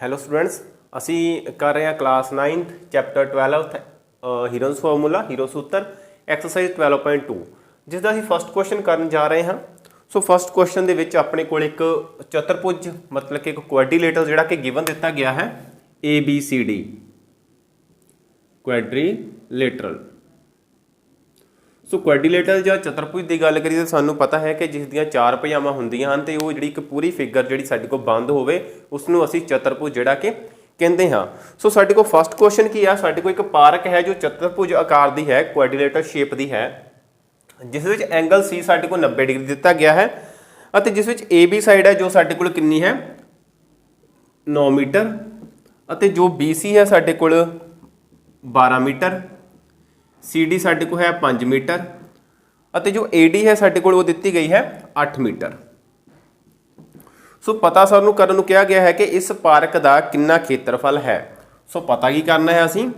Hello students, असी कर रहे हैं class 9th chapter 12th heroes formula hero सूत्र एक्सरसाइज 12.2 जिसका असी फस्ट क्वेश्चन करन जा रहे हैं। सो फस्ट क्वेश्चन दे विच अपने कोल एक चतुर्भुज मतलब कि एक क्वाड्रीलेटरल जिहड़ा कि गिवन दिता गया है ABCD क्वाड्रीलेटरल। सो क्वाड्रीलेटरल ਜਾਂ चतुर्भुज की गल करिए तो सानू पता है कि जिस ਦੀਆਂ चार ਭੁਜਾਵਾਂ ਹੁੰਦੀਆਂ ਹਨ ਤੇ ਉਹ ਜਿਹੜੀ ਇੱਕ ਪੂਰੀ ਫਿਗਰ ਜਿਹੜੀ ਸਾਡੇ ਕੋਲ ਬੰਦ ਹੋਵੇ ਉਸ ਨੂੰ ਅਸੀਂ ਚਤੁਰਭੁਜ ਜਿਹੜਾ ਕਿ ਕਹਿੰਦੇ ਹਾਂ। ਸੋ ਸਾਡੇ ਕੋਲ ਫਸਟ ਕੁਐਸਚਨ ਕੀ ਆ, ਸਾਡੇ ਕੋਲ ਇੱਕ ਪਾਰਕ ਹੈ ਜੋ ਚਤੁਰਭੁਜ ਆਕਾਰ ਦੀ ਹੈ, ਕੁਆਡਰੀਲੇਟਰਲ ਸ਼ੇਪ ਦੀ ਹੈ, ਜਿਸ ਵਿੱਚ ਐਂਗਲ C ਸਾਡੇ ਕੋਲ 90 ਡਿਗਰੀ ਦਿੱਤਾ ਗਿਆ ਹੈ ਅਤੇ ਜਿਸ ਵਿੱਚ AB ਸਾਈਡ ਹੈ ਜੋ ਸਾਡੇ ਕੋਲ ਕਿੰਨੀ ਹੈ 9 ਮੀਟਰ ਅਤੇ ਜੋ BC ਹੈ ਸਾਡੇ ਕੋਲ 12 ਮੀਟਰ, CD साढ़े को है 5 मीटर और जो AD है साढ़े को दी गई है 8 मीटर। सो पता सानू करन नूं कहा गया है कि इस पार्क का कितना खेत्रफल है। सो पता की करना है, असीं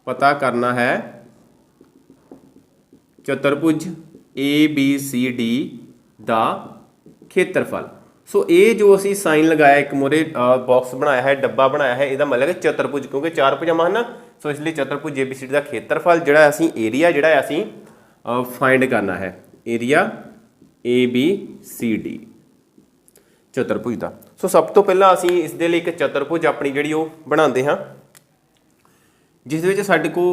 पता करना है चतुर्भुज ABCD दा खेत्रफल। सो ये जो असी साइन लगाया एक मोरे बॉक्स बनाया है, डब्बा बनाया है, इसका मतलब है चतुर्भुज क्योंकि चार भुजावां है ना। सो इसलिए चतुर्भुज ABCD का खेत्रफल जिहड़ा असी एरिया जिहड़ा असी फाइंड करना है, एरिया ABCD चतुर्भुज का। सो सब तो पहला असी इस दे लई एक चतुर्भुज अपनी जिहड़ी वो बनाते हैं जिस विच साडे को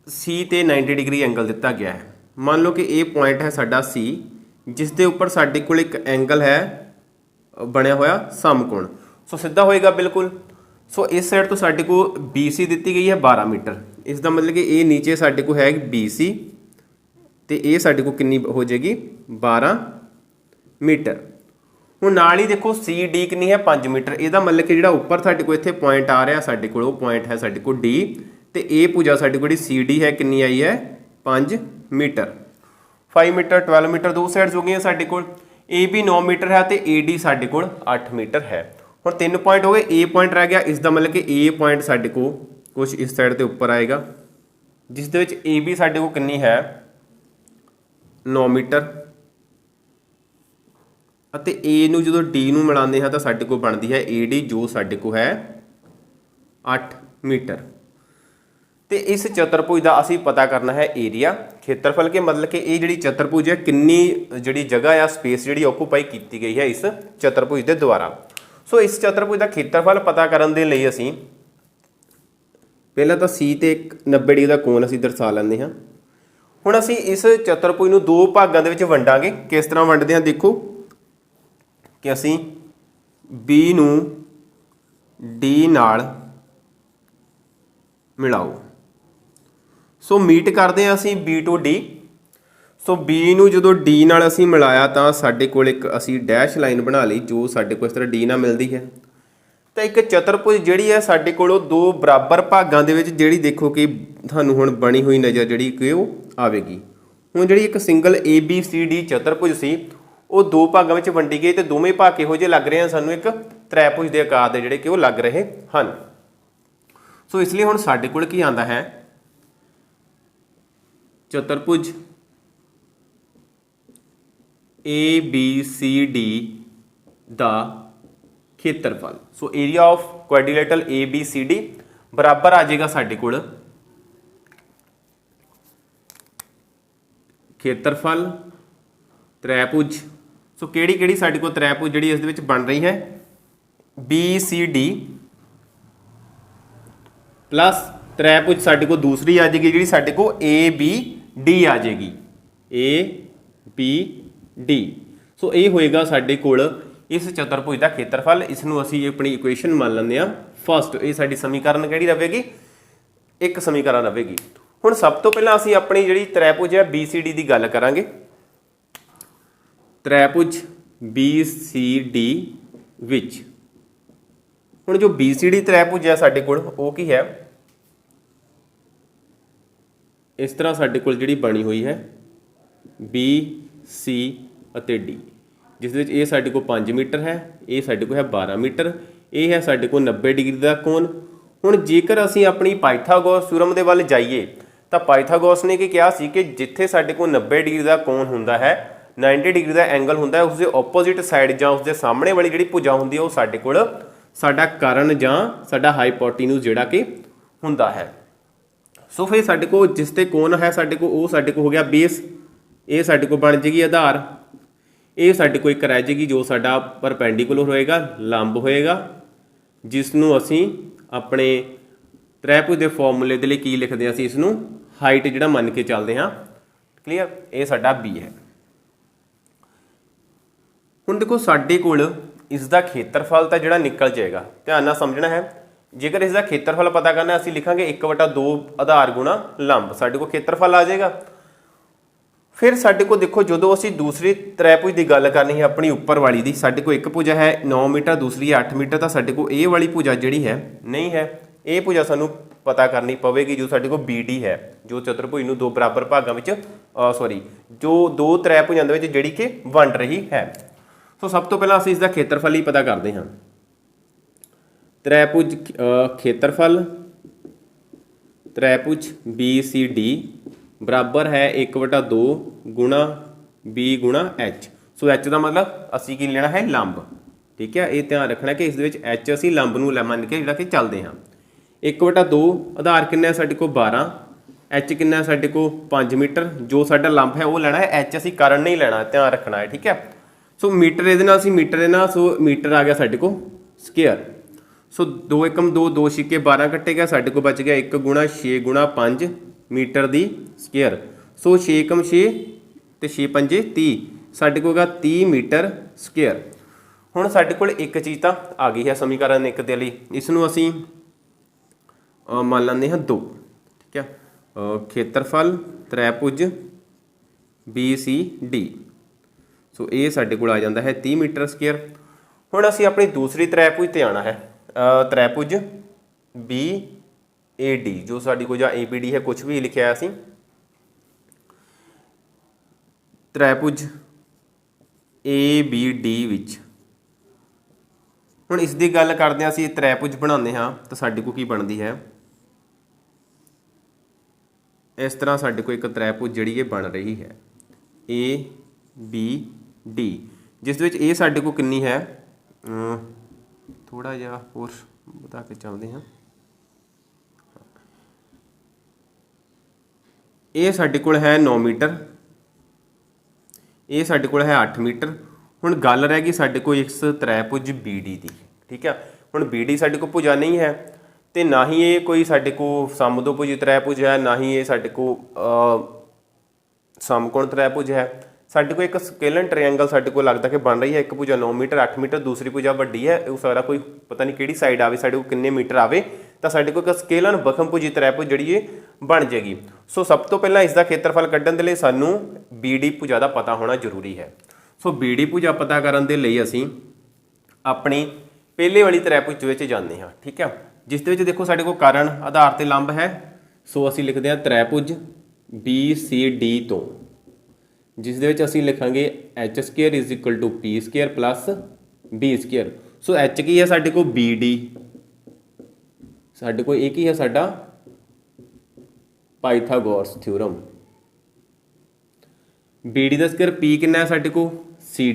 C ते 90 डिग्री एंगल दिता गया है। मान लो कि ये पॉइंट है साडा C जिस दे उपर साडे कोल एक एंगल है बनया होया समकोण। सो सीधा होएगा बिल्कुल। सो इस साइड तो साडे को BC दी गई है 12 मीटर, इसका मतलब कि ये नीचे साडे को है BC तो ये साडे को कितनी हो जाएगी 12 मीटर। हुण नाल ही देखो CD कितनी है 5 मीटर, इसका मतलब कि जिहड़ा उपर साडे को इत्थे पॉइंट आ रहा साडे कोल वो पॉइंट है साडे को D तो ये भुजा साडे को CD है कितनी आई है 5 मीटर। 5 मीटर 12 मीटर दो साइड्स हो गई साडे कोल। AB 9 मीटर है तो AD साडे कोल 8 मीटर है। और 3 पॉइंट हो गए, A पॉइंट रह गया, इसका मतलब कि A पॉइंट साडे को कुछ इस साइड के उपर आएगा जिस दे विच AB साडे को कितनी है 9 मीटर ਅਤੇ A ਨੂੰ ਜਦੋਂ D ਨੂੰ ਮਿਲਾਉਂਦੇ ਹਾਂ ਤਾਂ ਸਾਡੇ ਕੋਲ ਬਣਦੀ ਹੈ AD ਜੋ ਸਾਡੇ ਕੋਲ ਹੈ 8 मीटर। तो इस चतुर्भुज का असी पता करना है एरिया खेत्रफल के मतलब कि ये जी चतुर्भुज है किन्नी जी जगह या स्पेस जी ऑक्यूपाई की गई है इस चतुर्भुज के द्वारा। सो इस चतुर्भुज का खेत्रफल पता करने के लिए असी पहला तो C ते 90 डिग्री का कोण असी दर्शा लेंगे हाँ। हुण असी इस चतुर्भुज नूं दो भागों के वंडांगे। किस तरह वंडदे हैं देखो कि असी B नूं D नाल मिलाओ। सो मीट करते हैं असी B to D। So B नूं जदों D नाल असी मिलाया तो साडे कोल एक असी डैश लाइन बना ली जो साडे कोल इस तरह D नाल मिलती है। तो एक चतुर्भुज जिहड़ी है साडे कोल दो बराबर भागां दे विच जिहड़ी देखो कि तुहानूं हुण बनी हुई नज़र जिहड़ी कि वो आवेगी। हुण जिहड़ी एक सिंगल ABCD चतुर्भुज सी वो दो भागां विच वंडी गई तो दोवें भाग इहो जिहे लग रहे हैं सानूं एक त्रिभुज के आकार दे जिहड़े कि वो लग रहे हैं। सो इसलिए हुण साडे कोल की आंदा है चतुर्भुज ABCD दा खेत्रफल। So area of quadrilateral ABCD बराबर आ जाएगा साडे कोल खेत्रफल त्रिभुज। सो केड़ी साडे कोल त्रिभुज जिहड़ी इस दे विच बन रही है BCD प्लस त्रिभुज साडे को दूसरी आ जाएगी जिहड़ी साडे को ABD आ जाएगी ABD। सो ये होएगा साडे कोल इस चतुर्भुज का खेत्रफल। इसनूं असीं अपनी इक्वेशन मान लैंदे आ फस्ट। ये साडी समीकरण किहड़ी रहेगी एक समीकरण रहेगी। हुण सब तो पहलां असीं अपनी जिहड़ी त्रिभुज है BCD की गल करांगे। त्रिभुज BCD विच हुण जो BCD त्रिभुज है साडे कोल वो की है इस तरह साडे कोल जिहड़ी बनी हुई है BC ਅਤੇ D जिस विच ये साडे को 5 मीटर है, ये साडे को है 12 मीटर, ये है साडे को 90 डिग्री का कोण। हुण जेकर असीं अपनी पाइथागोरस थ्योरम दे वल जाइए तो पाइथागोरस ने की कहा सी कि जिथे साडे को 90 डिग्री का कोण हुंदा है 90 डिग्री का एंगल हुंदा है उसके ओपोजिट साइड जां उसके सामने वाली जिहड़ी भुजा हुंदी है वो साडे कोल साडा कर्ण जां साडा हाइपोटेन्यूज जिहड़ा कि हुंदा है। सो फिर साडे को जिस ते कोण है साडे को वो साडे को हो गया बेस, ये साडे को बन जाएगी आधार, ये साडे को एक रह जाएगी जो साडा परपेंडिकुलर होएगा, लंब होएगा, जिसनों असीं अपने त्रिभुज के फॉर्मूले के लिए की लिखते हैं, असीं इसनूं हाइट जिहड़ा मन के चलते हाँ। क्लीयर, ये साडा बी है। हुण देखो साडे कोल इसका खेत्रफल तो जिहड़ा निकल जाएगा, ध्यान नाल समझना है। जेकर इसका खेत्रफल पता करना असीं लिखांगे 1/2 आधार गुणा लंब, साडे को खेत्रफल आ जाएगा। फिर साडे को देखो जो असीं दूसरी त्रिभुज की गल करनी है अपनी उपर वाली दी, साडे को एक भुजा है 9 मीटर, दूसरी 8 मीटर, तो साडे को ये वाली भुजा जिहड़ी है नहीं है, ये भुजा सानू पता करनी पवेगी जो साडे को बी डी है, जो चतुर्भुज नूं दो बराबर भागां विच सॉरी जो दो त्रिभुजां दे विच जिहड़ी कि वंड रही है। सो सब तो पहला असीं इसका खेत्रफल ही पता करते हैं। त्रिभुज खेत्रफल त्रिभुज बी सी डी बराबर है 1/2 गुणा बी गुणा एच। सो एच का मतलब असी की लेना है लंब, ठीक है। ये ध्यान रखना कि इस एच असी लंब नूं मन के जिहड़ा कि चलते हैं। 1/2 आधार कितना साडे को 12, एच कितना साडे को 5 मीटर, जो साडा लंब है वो लेना है, एच असी कर्ण नहीं लेना, ध्यान रखना है, ठीक है। सो मीटर ये असी मीटर देना, सो मीटर आ गया साडे को स्केयर। सो 2 एकम 2, 2 छिके 12 कट्टे गया, साडे को बच गया 1 गुणा 6 गुणा 5 मीटर दी स्केयर। सो 6 एकम 6 ते 6 पंजे 30, साडे को 30 मीटर स्केयर। हुण साडे कोल एक चीज़ तो आ गई है समीकरण एक दे लई, इसनूं असीं मान लेंदे हां 2, ठीक है। खेत्रफल त्रिभुज बी सी डी, सो ये साडे कोल आ जांदा है 30 मीटर स्केयर। हुण असीं अपनी दूसरी त्रिभुज ते आना है, त्रिभुज बी ए डी, जो साडी को जां ए बी डी है कुछ भी लिखिया है असीं, त्रिभुज ए बी डी विच। हुण इस दी गल करदे हां, असीं त्रिभुज बनाउंदे हां तो साडी को की बनदी है, इस तरह साडे को एक त्रिभुज जिहड़ी ये बन रही है ए बी डी, जिस विच ए साडे को कितनी है, थोड़ा जिहा होर बता के चलते हैं। ये साडे कोल है 9 मीटर, ये साडे कोल है 8 मीटर। हुण गल रह गई साडे को इस त्रिभुज बी डी की, ठीक है। हुण बी डी साडे को भुजा नहीं है, तो ना ही ये कोई साडे को समदोभुजी त्रिभुज है, ना ही ये साडे को समकोण त्रिभुज है। साडे को एक स्केलन ट्रायंगल साडे को लगता कि बन रही है, एक भुजा 9 मीटर 8 मीटर, दूसरी भुजा वड्डी है, वो सारा कोई पता नहीं किहड़ी साइड आवे, साडे को किन्ने मीटर आवे, तो साडे को एक स्केलन बखमभुजी त्रिभुज जिहड़ी ये बन जाएगी। सो सब तो पहला इसका खेत्रफल कड्ढण दे लई सानू बी डी भुजा का पता होना जरूरी है। सो बी डी भुजा पता करन दे लई असीं अपनी पहले वाली त्रिभुज विच जांदे हां, ठीक है, जिस दे विच देखो साडे को कर्ण आधार ते लंब है। सो असीं लिखदे हां त्रिभुज बी सी डी तो, जिस दे विच असीं लिखांगे H square is equal to P square plus B square. So H की है साडे को बी डी, साडे को एक ही है साडा पाइथागोरस थ्योरम। बी डी का स्केयर पी कितना है साडे को सी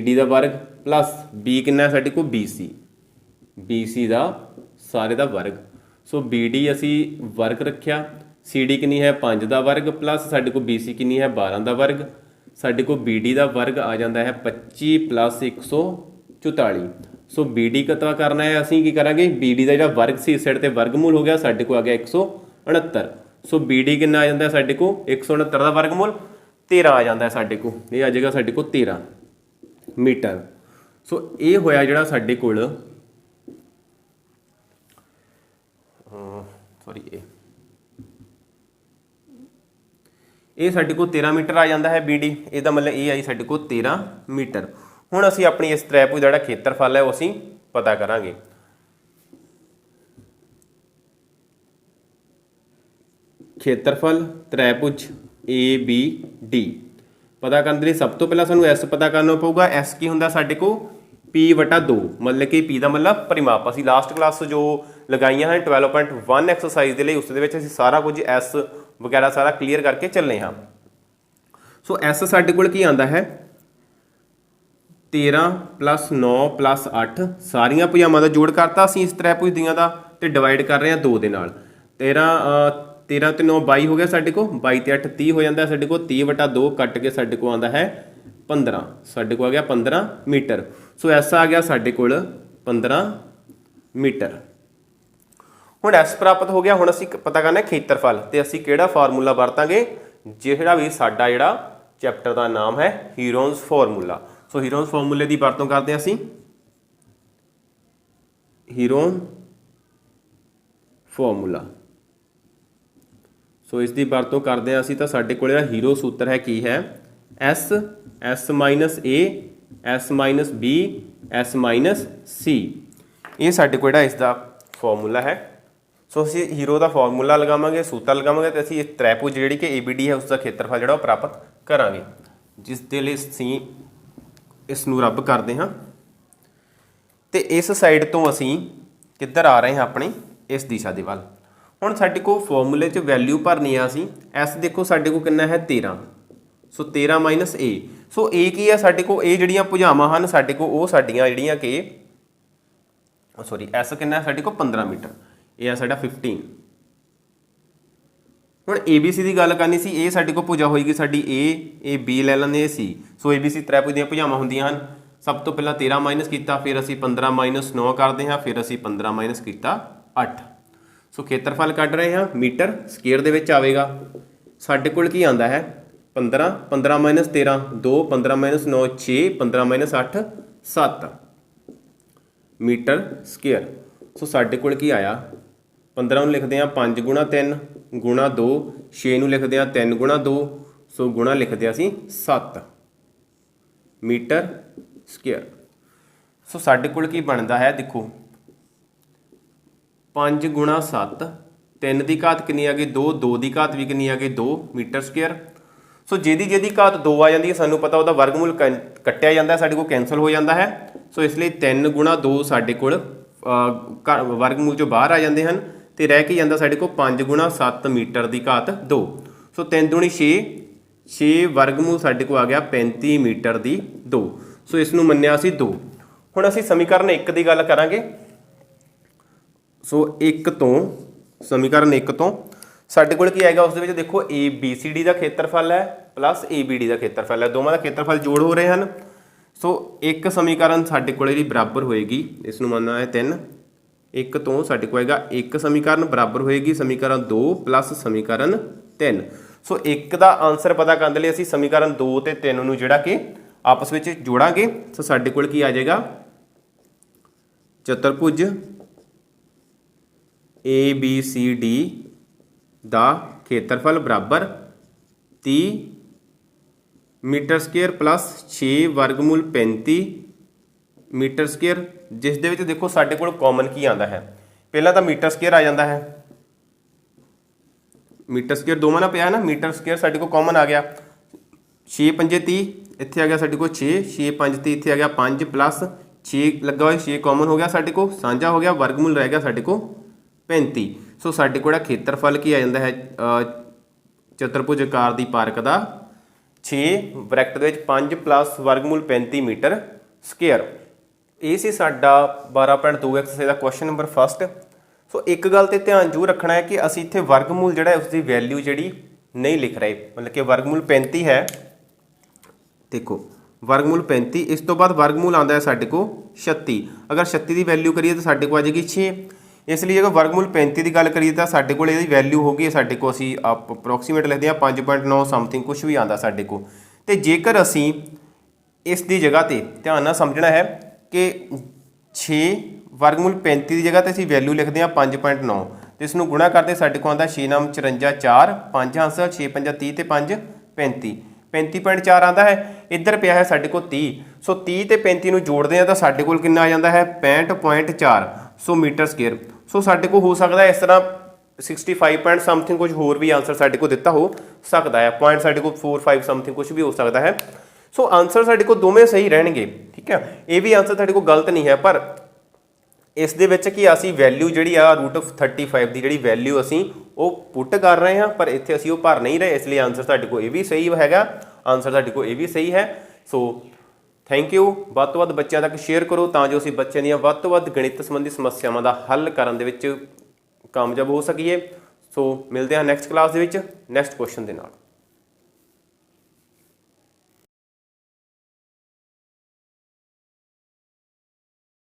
डी का वर्ग प्लस बी कितना है साडे को बी सी का सारे का वर्ग। सो बी डी असी वर्ग रखिया, सी डी कितनी है 5 का वर्ग प्लस साडे को बी सी कितनी है 12 का वर्ग, साडे को बी डी का वर्ग आ जाता है 25 प्लस 144। सो बी डी पता करना है, असीं की करांगे बी डी का जो वर्ग से इस साइड ते वर्गमूल हो गया, साडे को आ गया 169। सो बी डी कितना आ जाता है साडे को 169 का वर्गमूल 13 आ जाता है साडे को, ये आ जाएगा साडे को 13 मीटर। सो ये होया जिहड़ा साडे कोल सॉरी ये साडे को 13 मीटर आ जाता है बी डी, इसका मतलब ये आई साडे को 13 मीटर। हुण असीं अपनी इस त्रिभुज दा जिहड़ा खेत्रफल है वो असीं पता करांगे। खेत्रफल त्रिभुज ए बी डी पता करने लिए सब तो पहला सानू एस पता करना पऊगा। एस की हुंदा साडे को P/2, मतलब कि P का मतलब परिमाप। असीं लास्ट क्लास जो लगाइयां हैं 12.1 एक्सरसाइज के लिए, उस दे विच असीं सारा कुछ एस वगैरह सारा क्लीयर करके चलने हाँ। ਸੋ S ਸਾਡੇ ਕੋਲ ਕੀ ਆਂਦਾ ਹੈ 13 + 9 + 8 ਸਾਰੀਆਂ ਭੁਜਾਵਾਂ ਦਾ ਜੋੜ ਕਰਤਾ ਅਸੀਂ ਇਸ ਤ੍ਰੈਭੁਜ ਦੀਆਂ ਦਾ ਤੇ ਡਿਵਾਈਡ ਕਰ ਰਹੇ ਹਾਂ 2 ਦੇ ਨਾਲ 13 ਤੇ 9 22 ਹੋ ਗਿਆ ਸਾਡੇ ਕੋਲ 22 ਤੇ 8 30 ਹੋ ਜਾਂਦਾ ਸਾਡੇ ਕੋਲ 30/2 ਕੱਟ ਕੇ ਸਾਡੇ ਕੋਲ ਆਂਦਾ ਹੈ 15 ਸਾਡੇ ਕੋਲ ਆ ਗਿਆ 15 ਮੀਟਰ। ਸੋ S ਆ ਗਿਆ ਸਾਡੇ ਕੋਲ 15 ਮੀਟਰ। ਹੁਣ S ਪ੍ਰਾਪਤ ਹੋ ਗਿਆ। ਹੁਣ ਅਸੀਂ ਪਤਾ ਕਰਨਾ ਖੇਤਰਫਲ ਤੇ ਅਸੀਂ ਕਿਹੜਾ ਫਾਰਮੂਲਾ ਵਰਤਾਂਗੇ ਜਿਹੜਾ ਵੀ ਸਾਡਾ ਜਿਹੜਾ ਚੈਪਟਰ ਦਾ ਨਾਮ ਹੈ ਹੀਰੋਨਸ ਫਾਰਮੂਲਾ। ਸੋ ਹੀਰੋਨਸ ਫਾਰਮੂਲੇ ਦੀ ਵਰਤੋਂ ਕਰਦੇ ਹਾਂ ਅਸੀਂ ਹੀਰੋਨ ਫਾਰਮੂਲਾ। ਸੋ ਇਸ ਦੀ ਵਰਤੋਂ ਕਰਦੇ ਹਾਂ ਅਸੀਂ ਤਾਂ ਸਾਡੇ ਕੋਲ ਜਿਹੜਾ ਹੀਰੋ ਸੂਤਰ ਹੈ ਕੀ ਹੈ S S - A S - B S - C ਇਹ ਸਾਡੇ ਕੋਲ ਜਿਹੜਾ ਇਸ ਦਾ ਫਾਰਮੂਲਾ ਹੈ। ਸੋ ਅਸੀਂ ਹੀਰੋ ਦਾ ਫਾਰਮੂਲਾ ਲਗਾਵਾਂਗੇ ਸੂਤਰ ਲਗਾਵਾਂਗੇ ਤੇ ਅਸੀਂ ਇਸ ਤ੍ਰੈਭੁਜ ਜਿਹੜੀ ਕਿ ABD ਹੈ ਉਸ ਦਾ ਖੇਤਰਫਲ ਜਿਹੜਾ ਉਹ ਪ੍ਰਾਪਤ ਕਰਾਂਗੇ ਜਿਸ ਦੇ ਲਈ ਅਸੀਂ ਇਸ ਨੂੰ ਰੱਬ ਕਰਦੇ ਹਾਂ ਤੇ ਇਸ ਸਾਈਡ ਤੋਂ ਅਸੀਂ ਕਿੱਧਰ ਆ ਰਹੇ ਹਾਂ ਆਪਣੀ ਇਸ ਦਿਸ਼ਾ ਦੇ ਵੱਲ। ਹੁਣ ਸਾਡੇ ਕੋਲ ਫਾਰਮੂਲੇ 'ਚ ਵੈਲਿਊ ਭਰਨੀ ਆ ਅਸੀਂ S ਦੇਖੋ ਸਾਡੇ ਕੋਲ ਕਿੰਨਾ ਹੈ 13 ਸੋ 13 - A ਸੋ A ਕੀ ਹੈ ਸਾਡੇ ਕੋਲ ਇਹ ਜਿਹੜੀਆਂ ਭੁਜਾਵਾਂ ਹਨ ਸਾਡੇ ਕੋਲ ਉਹ ਸਾਡੀਆਂ ਜਿਹੜੀਆਂ ਕਿ ਸੌਰੀ S ਕਿੰਨਾ ਸਾਡੇ ਕੋਲ 15 ਮੀਟਰ ਇਹ ਆ ਸਾਡਾ 15। ਹੁਣ ABC ਦੀ ਗੱਲ ਕਰਨੀ ਸੀ ਇਹ ਸਾਡੇ ਕੋਲ ਭੁਜਾ ਹੋਏਗੀ ਸਾਡੀ A ਇਹ B ਲੈ ਲੈਂਦੇ C ਸੋ ABC ਤ੍ਰੈਭੁਜ ਦੀਆਂ ਭੁਜਾਵਾਂ ਹੁੰਦੀਆਂ ਹਨ। ਸਭ ਤੋਂ ਪਹਿਲਾਂ 13 ਮਾਈਨਸ ਕੀਤਾ ਫਿਰ ਅਸੀਂ 15 - 9 ਕਰਦੇ ਹਾਂ ਫਿਰ ਅਸੀਂ 15 ਮਾਈਨਸ ਕੀਤਾ 8। ਸੋ ਖੇਤਰਫਲ ਕੱਢ ਰਹੇ ਹਾਂ ਮੀਟਰ ਸਕੁਅਰ ਦੇ ਵਿੱਚ ਆਵੇਗਾ। ਸਾਡੇ ਕੋਲ ਕੀ ਆਂਦਾ ਹੈ 15 15 - 13 2 15 - 9 6 15 - 8 7 ਮੀਟਰ ਸਕੁਅਰ। ਸੋ ਸਾਡੇ ਕੋਲ ਕੀ ਆਇਆ 15 ਨੂੰ ਲਿਖਦੇ ਹਾਂ 5 × 3 × 2 6 ਨੂੰ ਲਿਖਦੇ ਹਾਂ 3 × 2 ਸੋ ਗੁਣਾ ਲਿਖਦੇ ਹਾਂ ਅਸੀਂ 7 ਮੀਟਰ ਸਕੁਅਰ। ਸੋ ਸਾਡੇ ਕੋਲ ਕੀ ਬਣਦਾ ਹੈ ਦੇਖੋ 5 × 7 3 ਦੀ ਘਾਤ ਕਿੰਨੀ ਆ ਗਈ 2 2 ਦੀ ਘਾਤ ਵੀ ਕਿੰਨੀ ਆ ਗਈ 2 ਮੀਟਰ ਸਕੁਅਰ। ਸੋ ਜਿਹਦੀ ਘਾਤ 2 ਆ ਜਾਂਦੀ ਹੈ ਸਾਨੂੰ ਪਤਾ ਉਹਦਾ ਵਰਗਮੂਲ ਕੱਟਿਆ ਜਾਂਦਾ ਸਾਡੇ ਕੋਲ ਕੈਂਸਲ ਹੋ ਜਾਂਦਾ ਹੈ। ਸੋ ਇਸ ਲਈ 3 × 2 ਸਾਡੇ ਕੋਲ ਵਰਗਮੂਲ ਚੋਂ ਬਾਹਰ ਆ ਜਾਂਦੇ ਹਨ ਤੇ ਰਹਿ ਕੇ ਜਾਂਦਾ ਸਾਡੇ ਕੋਲ 5 × 7 ਮੀਟਰ ਦੀ ਘਾਤ 2 ਸੋ 3 ਦੂਣੀ 6 6 ਵਰਗਮੂਲ ਸਾਡੇ ਕੋਲ ਆ ਗਿਆ 35 ਮੀਟਰ ਦੀ 2 ਸੋ ਇਸ ਨੂੰ ਮੰਨਿਆ ਅਸੀਂ 2। ਹੁਣ ਅਸੀਂ ਸਮੀਕਰਨ 1 ਦੀ ਗੱਲ ਕਰਾਂਗੇ। ਸੋ 1 ਤੋਂ ਸਮੀਕਰਨ 1 ਤੋਂ ਸਾਡੇ ਕੋਲ ਕੀ ਆਏਗਾ ਉਸ ਦੇ ਵਿੱਚ ਦੇਖੋ ABCD ਦਾ ਖੇਤਰਫਲ ਹੈ ਪਲੱਸ ABD ਦਾ ਖੇਤਰਫਲ ਹੈ ਦੋਵਾਂ ਦਾ ਖੇਤਰਫਲ ਜੋੜ ਹੋ ਰਹੇ ਹਨ। ਸੋ ਇੱਕ ਸਮੀਕਰਨ ਸਾਡੇ ਕੋਲ ਜਿਹੜੀ ਬਰਾਬਰ ਹੋਏਗੀ ਇਸ ਨੂੰ ਮੰਨਣਾ ਹੈ 3 1 ਤੋਂ ਸਾਡੇ ਕੋਲ ਆਏਗਾ ਇੱਕ ਸਮੀਕਰਨ ਬਰਾਬਰ ਹੋਏਗੀ ਸਮੀਕਰਨ 2 ਪਲੱਸ ਸਮੀਕਰਨ 3। ਸੋ 1 ਦਾ ਆਨਸਰ ਪਤਾ ਕਰਨ ਦੇ ਲਈ ਅਸੀਂ ਸਮੀਕਰਨ 2 ਤੇ 3 ਨੂੰ ਜਿਹੜਾ ਕਿ ਆਪਸ ਵਿੱਚ ਜੋੜਾਂਗੇ। ਸੋ ਸਾਡੇ ਕੋਲ ਕੀ ਆ ਜਾਏਗਾ ਚਤੁਰਭੁਜ ABCD ਦਾ ਖੇਤਰਫਲ ਬਰਾਬਰ 30 ਮੀਟਰ ਸਕੁਅਰ ਪਲੱਸ 6 ਵਰਗਮੂਲ 35 ਮੀਟਰ ਸਕੁਅਰ ਜਿਸ ਦੇ ਵਿੱਚ ਦੇਖੋ ਸਾਡੇ ਕੋਲ ਕਾਮਨ ਕੀ ਆਉਂਦਾ ਹੈ ਪਹਿਲਾਂ ਤਾਂ ਮੀਟਰ ਸਕੁਅਰ ਆ ਜਾਂਦਾ ਹੈ ਮੀਟਰ ਸਕੁਅਰ ਦੋਵਾਂ ਨਾਲ ਪਿਆ ਨਾ ਮੀਟਰ ਸਕੁਅਰ ਸਾਡੇ ਕੋਲ ਕਾਮਨ ਆ ਗਿਆ 6 ਪੰਜੇ 30 ਇੱਥੇ ਆ ਗਿਆ ਸਾਡੇ ਕੋਲ 6 6 5 30 ਇੱਥੇ ਆ ਗਿਆ 5 ਪਲੱਸ 6 ਲੱਗਾ ਹੋਇਆ 6 ਕਾਮਨ ਹੋ ਗਿਆ ਸਾਡੇ ਕੋਲ ਸਾਂਝਾ ਹੋ ਗਿਆ ਵਰਗਮੂਲ ਰਹਿ ਗਿਆ ਸਾਡੇ ਕੋਲ 35। ਸੋ ਸਾਡੇ ਕੋਲ ਖੇਤਰਫਲ ਕੀ ਆ ਜਾਂਦਾ ਹੈ ਚਤੁਰਭੁਜ ਆਕਾਰ ਦੀ ਪਾਰਕ ਦਾ 6 ਬ੍ਰੈਕਟ ਦੇ ਵਿੱਚ 5 ਪਲੱਸ ਵਰਗਮੂਲ 35 ਮੀਟਰ ਸਕੁਅਰ। ਇਹ ਸੀ ਸਾਡਾ 12.2 ਐਕਸਰਸਾਈਜ਼ ਦਾ ਕੁਐਸਚਨ ਨੰਬਰ ਫਸਟ। ਸੋ ਇੱਕ ਗੱਲ ਤੇ ਧਿਆਨ ਜ਼ਰੂਰ ਰੱਖਣਾ ਹੈ ਕਿ ਅਸੀਂ ਇੱਥੇ ਵਰਗਮੂਲ ਜਿਹੜਾ ਉਸ ਦੀ ਵੈਲਿਊ ਜਿਹੜੀ ਨਹੀਂ ਲਿਖ ਰਹੇ ਮਤਲਬ ਕਿ ਵਰਗਮੂਲ 35 ਹੈ ਦੇਖੋ ਵਰਗਮੂਲ 35 ਇਸ ਤੋਂ ਬਾਅਦ ਵਰਗਮੂਲ ਆਉਂਦਾ ਹੈ ਸਾਡੇ ਕੋਲ 36 ਅਗਰ 36 ਦੀ ਵੈਲਿਊ ਕਰੀਏ ਤਾਂ ਸਾਡੇ ਕੋਲ ਆ ਜਾਏਗੀ 6 ਇਸ ਲਈ ਅਗਰ ਵਰਗਮੂਲ 35 ਦੀ ਗੱਲ ਕਰੀਏ ਤਾਂ ਸਾਡੇ ਕੋਲ ਇਹਦੀ ਵੈਲਿਊ ਹੋਗੀ ਸਾਡੇ ਕੋਲ ਅਸੀਂ ਅਪਰੋਕਸੀਮੇਟ ਲਿਖਦੇ ਹਾਂ 5.9 ਸਮਥਿੰਗ ਕੁਝ ਵੀ ਆਉਂਦਾ ਸਾਡੇ ਕੋਲ। ਤੇ ਜੇਕਰ ਅਸੀਂ ਇਸ ਦੀ ਜਗ੍ਹਾ ਤੇ ਧਿਆਨ ਨਾਲ ਸਮਝਣਾ ਹੈ ਕਿ 6 ਵਰਗਮੂਲ 35 ਦੀ ਜਗ੍ਹਾ ਤੇ ਅਸੀਂ ਵੈਲਿਊ ਲਿਖਦੇ ਹਾਂ 5.9 ਤੇ ਇਸ ਨੂੰ ਗੁਣਾ ਕਰਦੇ ਸਾਡੇ ਕੋਲ ਆਉਂਦਾ 6 ਨਾਮ 54 4 5 ਹਾਸਲ 6 5 30 ਤੇ 5 35 35.4 ਆਉਂਦਾ ਹੈ ਇੱਧਰ ਪਿਆ ਹੈ ਸਾਡੇ ਕੋਲ 30 ਸੋ 30 ਤੇ 35 ਨੂੰ ਜੋੜਦੇ ਹਾਂ ਤਾਂ ਸਾਡੇ ਕੋਲ ਕਿੰਨਾ ਆ ਜਾਂਦਾ ਹੈ 65.4 ਸੋ ਮੀਟਰ ਸਕੁਅਰ। ਸੋ ਸਾਡੇ ਕੋਲ ਹੋ ਸਕਦਾ ਇਸ ਤਰ੍ਹਾਂ 65 ਪੁਆਇੰਟ ਸਮਥਿੰਗ ਕੁਝ ਹੋਰ ਵੀ ਆਨਸਰ ਸਾਡੇ ਕੋਲ ਦਿੱਤਾ ਹੋ ਸਕਦਾ ਹੈ ਪੁਆਇੰਟ ਸਾਡੇ ਕੋਲ 4 5 ਸਮਥਿੰਗ ਕੁਝ ਵੀ ਹੋ ਸਕਦਾ ਹੈ। ਸੋ ਆਨਸਰ ਸਾਡੇ ਕੋਲ ਦੋਵੇਂ ਸਹੀ ਰਹਿਣਗੇ ਠੀਕ ਹੈ ਇਹ ਵੀ ਆਨਸਰ ਸਾਡੇ ਕੋਲ ਗਲਤ ਨਹੀਂ ਹੈ ਪਰ ਇਸ ਦੇ ਵਿੱਚ ਕੀ ਅਸੀਂ ਵੈਲਿਊ ਜਿਹੜੀ ਆ √35 ਦੀ ਜਿਹੜੀ ਵੈਲਿਊ ਅਸੀਂ ਉਹ ਪੁੱਟ ਕਰ ਰਹੇ ਹਾਂ ਪਰ ਇੱਥੇ ਅਸੀਂ ਉਹ ਭਰ ਨਹੀਂ ਰਹੇ ਇਸ ਲਈ ਆਨਸਰ ਸਾਡੇ ਕੋਲ ਇਹ ਵੀ ਸਹੀ ਹੈਗਾ ਆਨਸਰ ਸਾਡੇ ਕੋਲ ਇਹ ਵੀ ਸਹੀ ਹੈ। So thank you. ਵੱਧ ਤੋਂ ਵੱਧ ਬੱਚਿਆਂ ਤੱਕ ਸ਼ੇਅਰ ਕਰੋ ਤਾਂ ਜੋ ਅਸੀਂ ਬੱਚਿਆਂ ਦੀਆਂ ਵੱਧ ਤੋਂ ਵੱਧ ਗਣਿਤ ਸੰਬੰਧੀ ਸਮੱਸਿਆਵਾਂ ਦਾ ਹੱਲ ਕਰਨ ਦੇ ਵਿੱਚ ਕਾਮਯਾਬ ਹੋ ਸਕੀਏ। ਸੋ ਮਿਲਦੇ ਹਾਂ ਨੈਕਸਟ ਕਲਾਸ ਦੇ ਵਿੱਚ ਨੈਕਸਟ ਕੁਐਸਚਨ ਦੇ ਨਾਲ।